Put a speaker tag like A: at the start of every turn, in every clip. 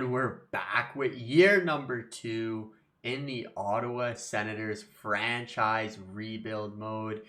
A: And we're back with year number 2 in the Ottawa Senators franchise rebuild mode.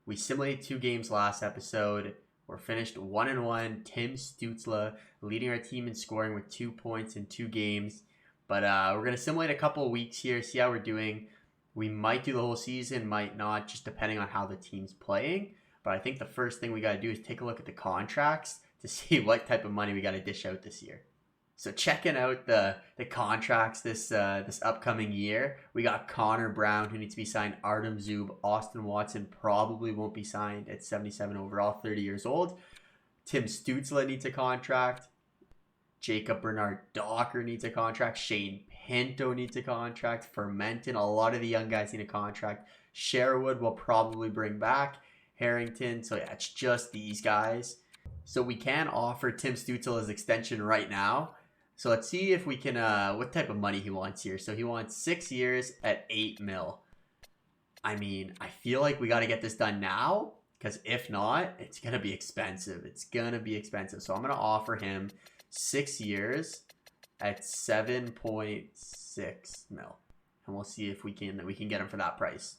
A: We simulated 2 games last episode. We're finished 1-1. Tim Stutzle leading our team in scoring with 2 points in 2 games. But we're going to simulate a couple of weeks here, see how we're doing. We might do the whole season, might not, just depending on how the team's playing. But I think the first thing we got to do is take a look at the contracts to see what type of money we got to dish out this year. So checking out the contracts this upcoming year, we got Connor Brown, who needs to be signed, Artem Zub, Austin Watson probably won't be signed at 77 overall, 30 years old. Tim Stutzle needs a contract. Jacob Bernard-Docker needs a contract. Shane Pinto needs a contract. Fermenton, a lot of the young guys need a contract. Sherwood will probably bring back. Harrington, so yeah, it's just these guys. So we can offer Tim Stutzle his extension right now. So let's see if we can, what type of money he wants here. So he wants 6 years at $8 million. I mean, I feel like we got to get this done now, because if not, it's going to be expensive. It's going to be expensive. So I'm going to offer him 6 years at $7.6 million. And we'll see if we can get him for that price.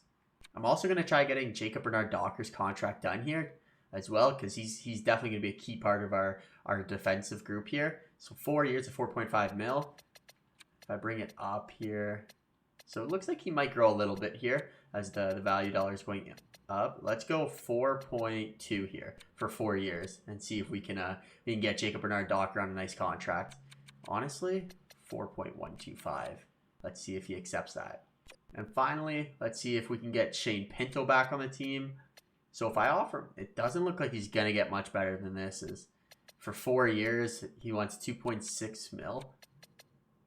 A: I'm also going to try getting Jacob Bernard-Docker's contract done here as well, because he's definitely going to be a key part of our defensive group here. So 4 years at $4.5 million. If I bring it up here, so it looks like he might grow a little bit here as the value dollar is going up. Let's go 4.2 here for 4 years and see if we can get Jacob Bernard-Docker on a nice contract. Honestly, 4.125. Let's see if he accepts that. And finally, let's see if we can get Shane Pinto back on the team. So if I offer him, it doesn't look like he's going to get much better than this. Is for 4 years, he wants 2.6 mil.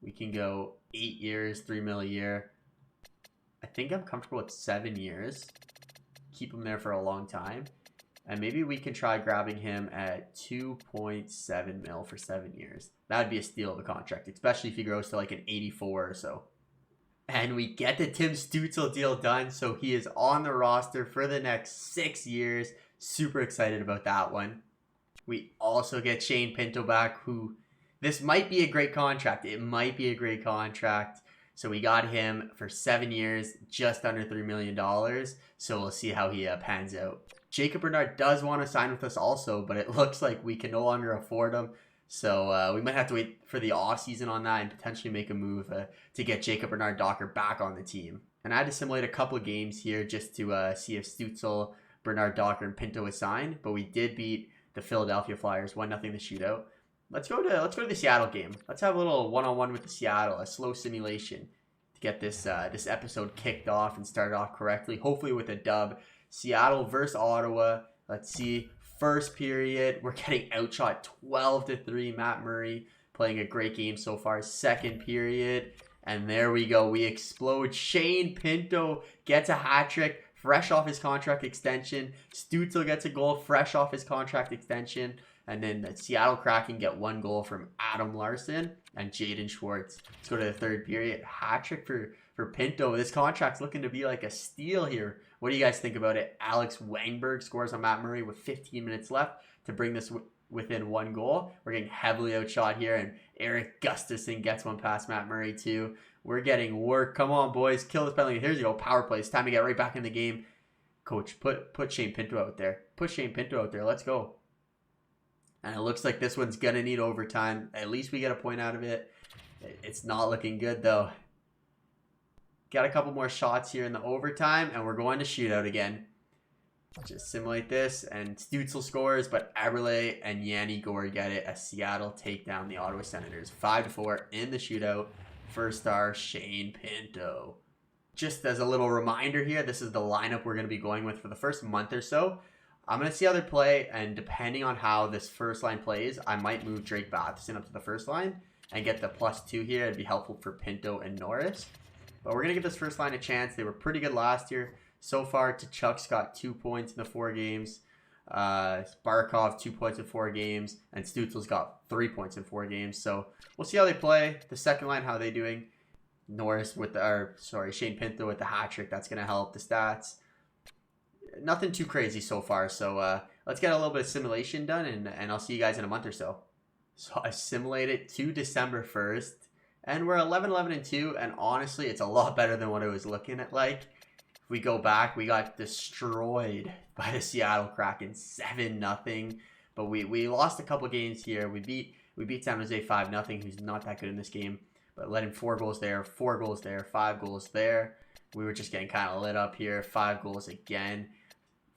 A: We can go 8 years, 3 mil a year. I think I'm comfortable with 7 years. Keep him there for a long time. And maybe we can try grabbing him at 2.7 mil for 7 years. That would be a steal of a contract, especially if he grows to like an 84 or so. And we get the Tim Stutzle deal done, so he is on the roster for the next 6 years. Super excited about that one. We also get Shane Pinto back, who this might be a great contract. It might be a great contract. So we got him for 7 years, just under $3 million. So we'll see how he pans out. Jacob Bernard does want to sign with us also, but it looks like we can no longer afford him. So we might have to wait for the offseason on that and potentially make a move to get Jacob Bernard-Docker back on the team. And I had to simulate a couple of games here just to see if Stutzle, Bernard-Docker, and Pinto was signed. But we did beat the Philadelphia Flyers 1-0 the shootout. Let's go to the Seattle game. Let's have a little one-on-one with the Seattle, a slow simulation to get this episode kicked off and started off correctly. Hopefully with a dub. Seattle versus Ottawa. Let's see. First period, we're getting outshot 12-3. Matt Murray playing a great game so far. Second period, and there we go. We explode. Shane Pinto gets a hat trick, fresh off his contract extension. Stutzle gets a goal, fresh off his contract extension. And then the Seattle Kraken get 1 goal from Adam Larson and Jaden Schwartz. Let's go to the third period. Hat trick for Pinto. This contract's looking to be like a steal here. What do you guys think about it? Alex Wangberg scores on Matt Murray with 15 minutes left to bring this within 1 goal. We're getting heavily outshot here, and Eric Gustafson gets one past Matt Murray too. We're getting work. Come on, boys. Kill this penalty. Here's you go. Power play. It's time to get right back in the game. Coach, put Shane Pinto out there. Put Shane Pinto out there. Let's go. And it looks like this one's going to need overtime. At least we get a point out of it. It's not looking good, though. Got a couple more shots here in the overtime, and we're going to shootout again. Just simulate this, and Stutzle scores, but Eberle and Yanni Gore get it as Seattle take down the Ottawa Senators 5-4 in the shootout. First star, Shane Pinto. Just as a little reminder here, this is the lineup we're going to be going with for the first month or so. I'm going to see how they play, and depending on how this first line plays, I might move Drake Batherson up to the first line and get the +2 here. It'd be helpful for Pinto and Norris. But we're going to give this first line a chance. They were pretty good last year. So far, tkachuk's got 2 points in the 4 games. Barkov, 2 points in 4 games. And Stutzle's got 3 points in 4 games. So we'll see how they play. The second line, how they doing. Norris with Shane Pinto with the hat trick. That's going to help the stats. Nothing too crazy so far. So let's get a little bit of simulation done. And I'll see you guys in a month or so. So I simulated to December 1st, and we're 11-11-2, and honestly, it's a lot better than what it was looking at like. If we go back, we got destroyed by the Seattle Kraken 7-0, but we lost a couple games here. We beat San Jose 5-0, who's not that good in this game, but let in 4 goals there, 4 goals there, 5 goals there. We were just getting kind of lit up here. 5 goals again,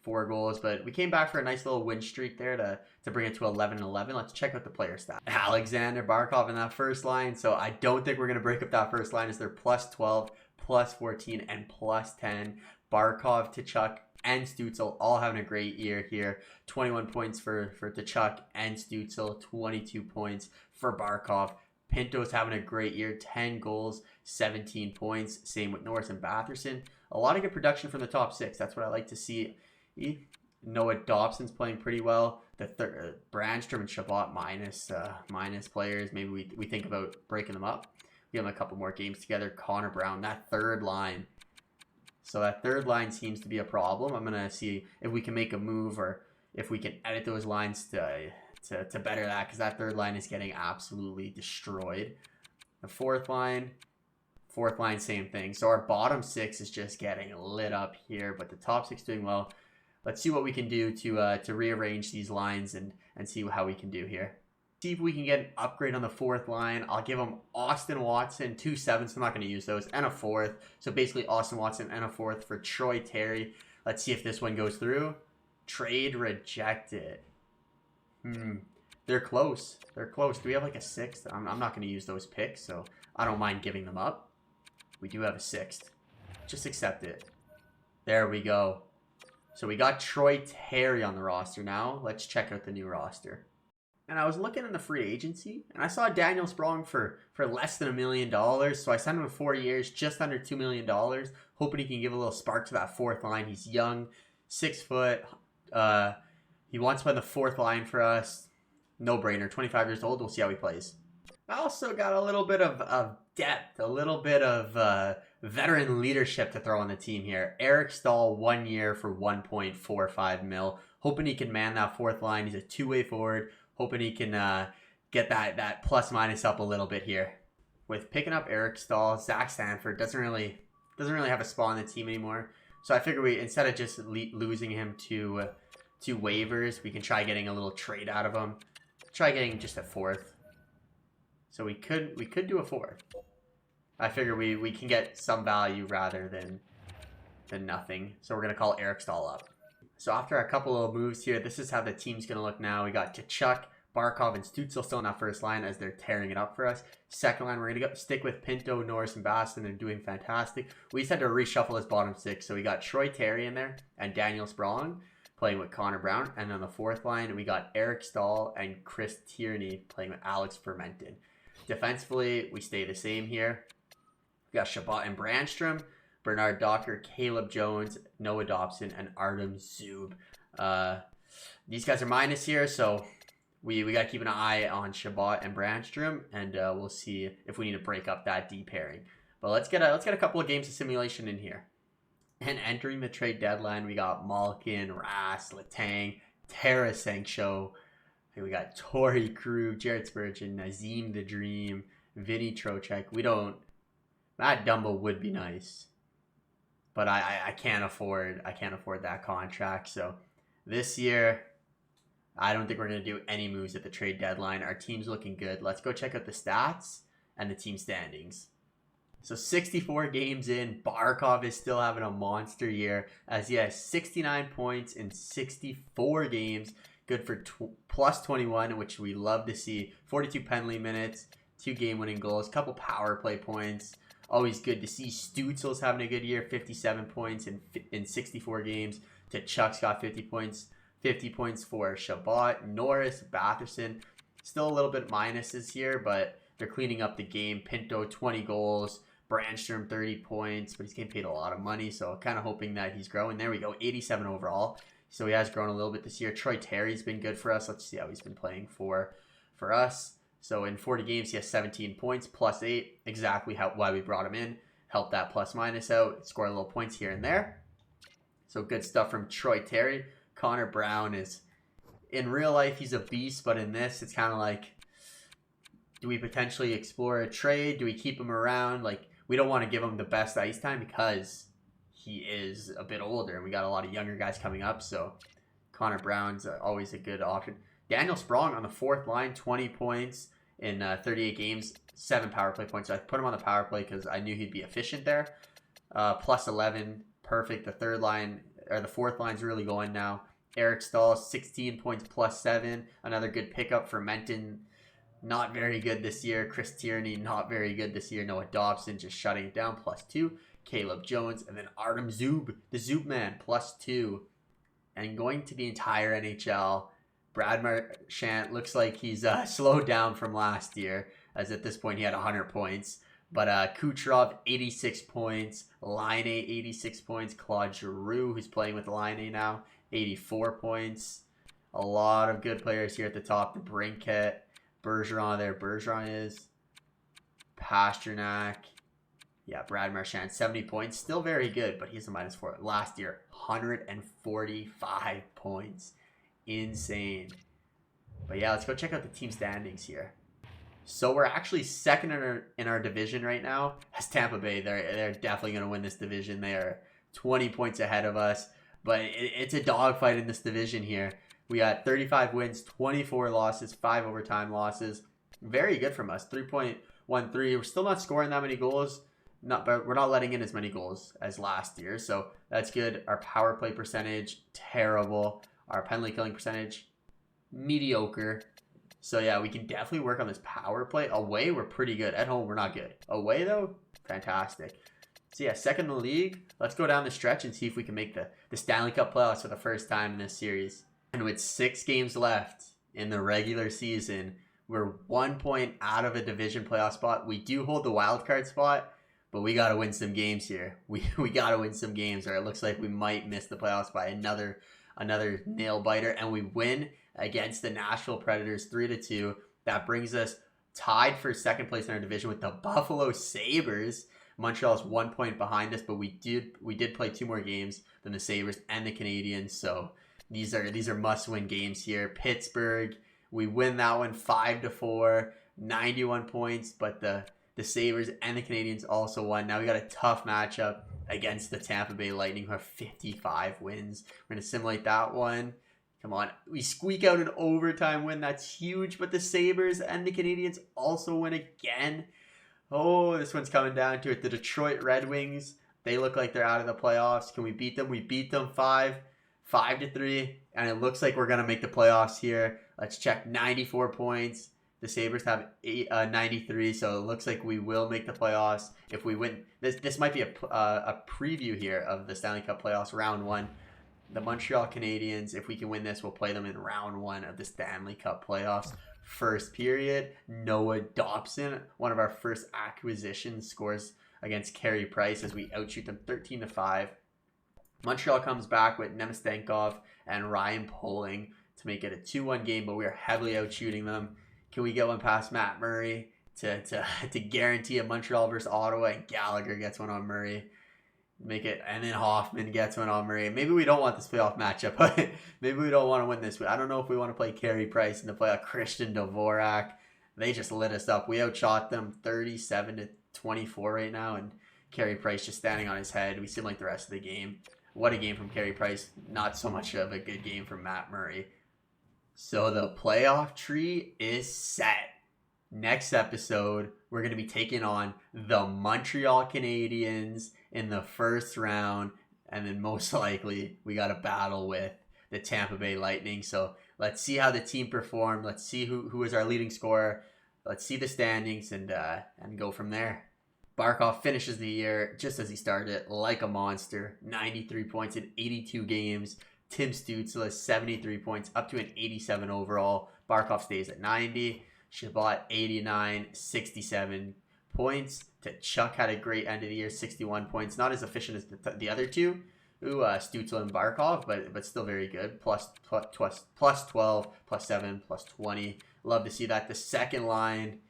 A: 4 goals, but we came back for a nice little win streak there to bring it to 11-11. Let's check out the player stats. Alexander Barkov in that first line, so I don't think we're going to break up that first line as they're plus 12, plus 14, and plus 10. Barkov, tkachuk, and Stutzle all having a great year here. 21 points for tkachuk and Stutzle, 22 points for Barkov. Pinto's having a great year, 10 goals, 17 points. Same with Norris and Batherson. A lot of good production from the top 6. That's what I like to see. Noah Dobson's playing pretty well. The Brandstrom and Chabot minus players. Maybe we think about breaking them up. Give them a couple more games together. Connor Brown, that third line. So that third line seems to be a problem. I'm going to see if we can make a move or if we can edit those lines to better that, because that third line is getting absolutely destroyed. The fourth line, same thing. So our bottom 6 is just getting lit up here, but the top 6 doing well. Let's see what we can do to rearrange these lines and see how we can do here. See if we can get an upgrade on the fourth line. I'll give them Austin Watson, 2 7s. I'm not going to use those, and a 4th. So basically Austin Watson and a 4th for Troy Terry. Let's see if this one goes through. Trade rejected. They're close. They're close. Do we have like a 6th? I'm not going to use those picks, so I don't mind giving them up. We do have a 6th. Just accept it. There we go. So we got Troy Terry on the roster now. Let's check out the new roster. And I was looking in the free agency, and I saw Daniel Sprong for less than $1 million. So I signed him for 4 years, just under $2 million, hoping he can give a little spark to that fourth line. He's young, 6 foot. He wants to play the fourth line for us. No brainer. 25 years old. We'll see how he plays. I also got a little bit of depth, a little bit of veteran leadership to throw on the team here. Eric Stahl, 1 year for $1.45 million. Hoping he can man that fourth line. He's a two-way forward. Hoping he can get that plus minus up a little bit here. With picking up Eric Stahl, Zach Sanford doesn't really have a spot on the team anymore. So I figure we, instead of just losing him to waivers, we can try getting a little trade out of him. Try getting just a 4th. So we could do a 4th. I figure we can get some value rather than nothing. So we're gonna call Eric Stahl up. So after a couple of moves here, this is how the team's gonna look now. We got tkachuk, Barkov, and Stutzle still in that first line as they're tearing it up for us. Second line, we're gonna stick with Pinto, Norris, and Baston. They're doing fantastic. We just had to reshuffle his bottom 6. So we got Troy Terry in there and Daniel Sprong playing with Connor Brown. And on the fourth line, we got Eric Stahl and Chris Tierney playing with Alex Fermenton. Defensively, we stay the same here. We got Chabot and Brandstrom, Bernard Docker, Caleb Jones, Noah Dobson, and Artem Zub. These guys are minus here, so we got to keep an eye on Chabot and Brandstrom, and we'll see if we need to break up that D pairing. But let's get a couple of games of simulation in here. And entering the trade deadline, we got Malkin, Rass, Letang, Tarasenko. We got Torrey Krug, Jared Spurgeon, Nazem the Dream, Vinny Trocheck. Matt Dumbo would be nice, but I can't afford that contract. So this year, I don't think we're gonna do any moves at the trade deadline. Our team's looking good. Let's go check out the stats and the team standings. So 64 games in, Barkov is still having a monster year as he has 69 points in 64 games. Good for plus 21, which we love to see. 42 penalty minutes, 2 game-winning goals, couple power play points. Always good to see. Stutzle's having a good year, 57 points in 64 games. Tkachuk's got 50 points. 50 points for Chabot. Norris, Batherson, still a little bit minuses here, but they're cleaning up the game. Pinto, 20 goals. Brandstrom, 30 points, but he's getting paid a lot of money, so kind of hoping that he's growing. There we go, 87 overall. So he has grown a little bit this year. Troy Terry's been good for us. Let's see how he's been playing for us. So in 40 games, he has 17 points, plus 8. Exactly why we brought him in. Help that plus minus out. Score a little points here and there. So good stuff from Troy Terry. Connor Brown is, in real life, he's a beast, but in this, it's kind of like Do we potentially explore a trade? Do we keep him around? Like, we don't want to give him the best ice time because he is a bit older and we got a lot of younger guys coming up. So Connor Brown's always a good option. Daniel Sprong on the fourth line, 20 points in 38 games, 7 power play points. So I put him on the power play because I knew he'd be efficient there. Plus 11, perfect. The third line, or the fourth line's really going now. Eric Stahl, 16 points, plus 7. Another good pickup for Menton. Not very good this year. Chris Tierney, not very good this year. Noah Dobson just shutting it down, plus 2. Caleb Jones, and then Artem Zub, the Zub man, plus 2. And going to the entire NHL, Brad Marchand looks like he's slowed down from last year, as at this point he had 100 points. But Kucherov, 86 points. Line A, 86 points. Claude Giroux, who's playing with Line A now, 84 points. A lot of good players here at the top. The Brinkett, Bergeron there. Bergeron is. Pasternak. Yeah, Brad Marchand, 70 points. Still very good, but he's a -4. Last year, 145 points. Insane. But yeah, let's go check out the team standings here. So we're actually second in our division right now. That's Tampa Bay. They're definitely going to win this division. They are 20 points ahead of us. But it's a dogfight in this division here. We got 35 wins, 24 losses, 5 overtime losses. Very good from us. 3.13. We're still not scoring that many goals. But we're not letting in as many goals as last year. So that's good. Our power play percentage, terrible. Our penalty killing percentage, mediocre. So yeah, we can definitely work on this power play. Away, we're pretty good. At home, we're not good. Away though, fantastic. So yeah, second in the league. Let's go down the stretch and see if we can make the Stanley Cup playoffs for the first time in this series. And with 6 games left in the regular season, we're 1 point out of a division playoff spot. We do hold the wild card spot, but we got to win some games here. We got to win some games, or it looks like we might miss the playoffs by another nail biter, and we win against the Nashville Predators 3-2. That brings us tied for second place in our division with the Buffalo Sabres. Montreal's 1 point behind us, but we did play 2 more games than the Sabres and the Canadiens. So these are must-win games here. Pittsburgh, we win that one 5-4, 91 points, but the Sabres and the Canadiens also won. Now we got a tough matchup against the Tampa Bay Lightning, who have 55 wins. We're going to simulate that one. Come on. We squeak out an overtime win. That's huge. But the Sabres and the Canadiens also win again. Oh, this one's coming down to it. The Detroit Red Wings, they look like they're out of the playoffs. Can we beat them? We beat them 5-3. And it looks like we're going to make the playoffs here. Let's check. 94 points. The Sabres have 93, so it looks like we will make the playoffs if we win. This might be a preview here of the Stanley Cup playoffs, round 1. The Montreal Canadiens, if we can win this, we'll play them in round 1 of the Stanley Cup playoffs. First period, Noah Dobson, one of our first acquisitions, scores against Carey Price as we outshoot them 13-5. Montreal comes back with Nemestenkov and Ryan Poling to make it a 2-1 game, but we are heavily outshooting them. Can we get one past Matt Murray to guarantee a Montreal versus Ottawa, and Gallagher gets one on Murray? Make it, and then Hoffman gets one on Murray. Maybe we don't want this playoff matchup, but maybe we don't want to win this. I don't know if we want to play Carey Price in the playoff. Christian Dvorak, they just lit us up. We outshot them 37-24 right now, and Carey Price just standing on his head. We seem like the rest of the game. What a game from Carey Price. Not so much of a good game from Matt Murray. So the playoff tree is set. Next episode, we're going to be taking on the Montreal Canadiens in the first round. And then most likely, we got a battle with the Tampa Bay Lightning. So let's see how the team performed. Let's see who is our leading scorer. Let's see the standings and go from there. Barkov finishes the year just as he started, like a monster. 93 points in 82 games. Tim Stutzle, 73 points, up to an 87 overall. Barkov stays at 90. Shabbat, 89, 67 points. Tkachuk had a great end of the year, 61 points. Not as efficient as the other two, Stutzle and Barkov, but still very good. Plus 12, plus 7, plus 20. Love to see that. The second line,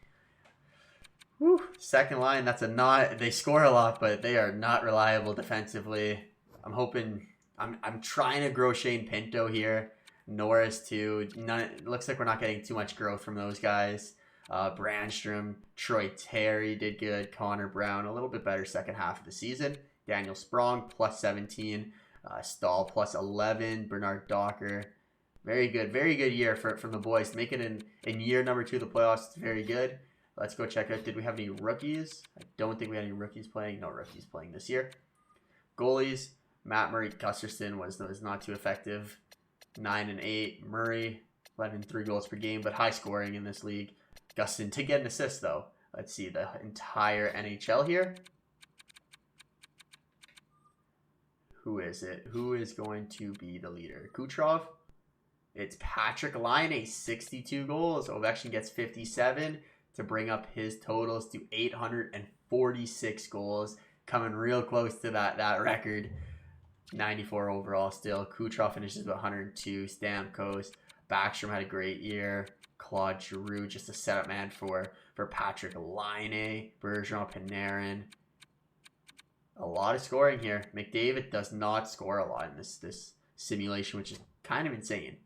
A: that's they score a lot, but they are not reliable defensively. I'm trying to grow Shane Pinto here. Norris too. It looks like we're not getting too much growth from those guys. Brandstrom, Troy Terry did good. Connor Brown, a little bit better second half of the season. Daniel Sprong, plus 17. Stahl, plus 11. Bernard Docker, very good year from the boys. To make it in year number 2 of the playoffs, it's very good. Let's go check out, did we have any rookies? I don't think we had any rookies playing. No rookies playing this year. Goalies, Matt Murray Gusterson was not too effective. 9 and 8. Murray, 11.3 goals per game, but high scoring in this league. Gustin to get an assist, though. Let's see the entire NHL here. Who is it? Who is going to be the leader? Kucherov? It's Patrick Laine, 62 goals. Ovechkin gets 57 to bring up his totals to 846 goals. Coming real close to that record. 94 overall still. Kucherov finishes with 102. Stamkos. Backstrom had a great year. Claude Giroux, just a setup man for Patrick Laine. Bergeron, Panarin. A lot of scoring here. McDavid does not score a lot in this simulation, which is kind of insane.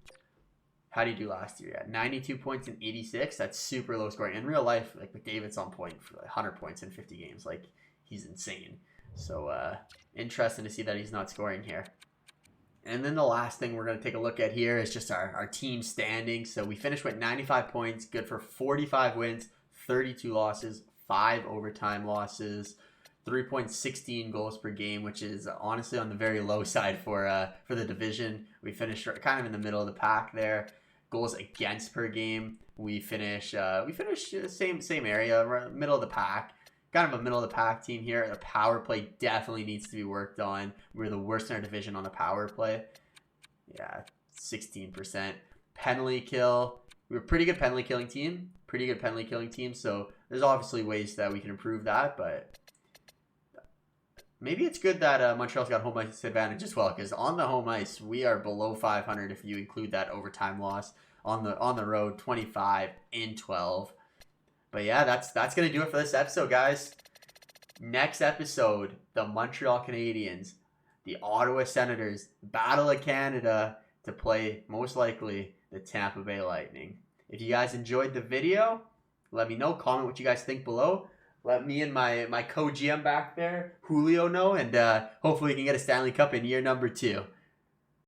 A: How do you do last year? Yeah, 92 points in 86. That's super low scoring. In real life, like McDavid's on point for like 100 points in 50 games. Like, he's insane. So, interesting to see that he's not scoring here. And then the last thing we're going to take a look at here is just our team standings. So we finished with 95 points, good for 45 wins, 32 losses, 5 overtime losses, 3.16 goals per game, which is honestly on the very low side for the division. We finished kind of in the middle of the pack there. Goals against per game, we finished same area, middle of the pack. Kind of a middle of the pack team here. The power play definitely needs to be worked on. We're the worst in our division on the power play. Yeah, 16%. Penalty kill. We're a pretty good penalty killing team. So there's obviously ways that we can improve that, but maybe it's good that Montreal's got home ice advantage as well, because on the home ice we are below 500 if you include that overtime loss. On the road, 25 and 12. But yeah, that's going to do it for this episode, guys. Next episode, the Montreal Canadiens, the Ottawa Senators, Battle of Canada to play, most likely, the Tampa Bay Lightning. If you guys enjoyed the video, let me know. Comment what you guys think below. Let me and my co-GM back there, Julio, know. And hopefully we can get a Stanley Cup in year number 2.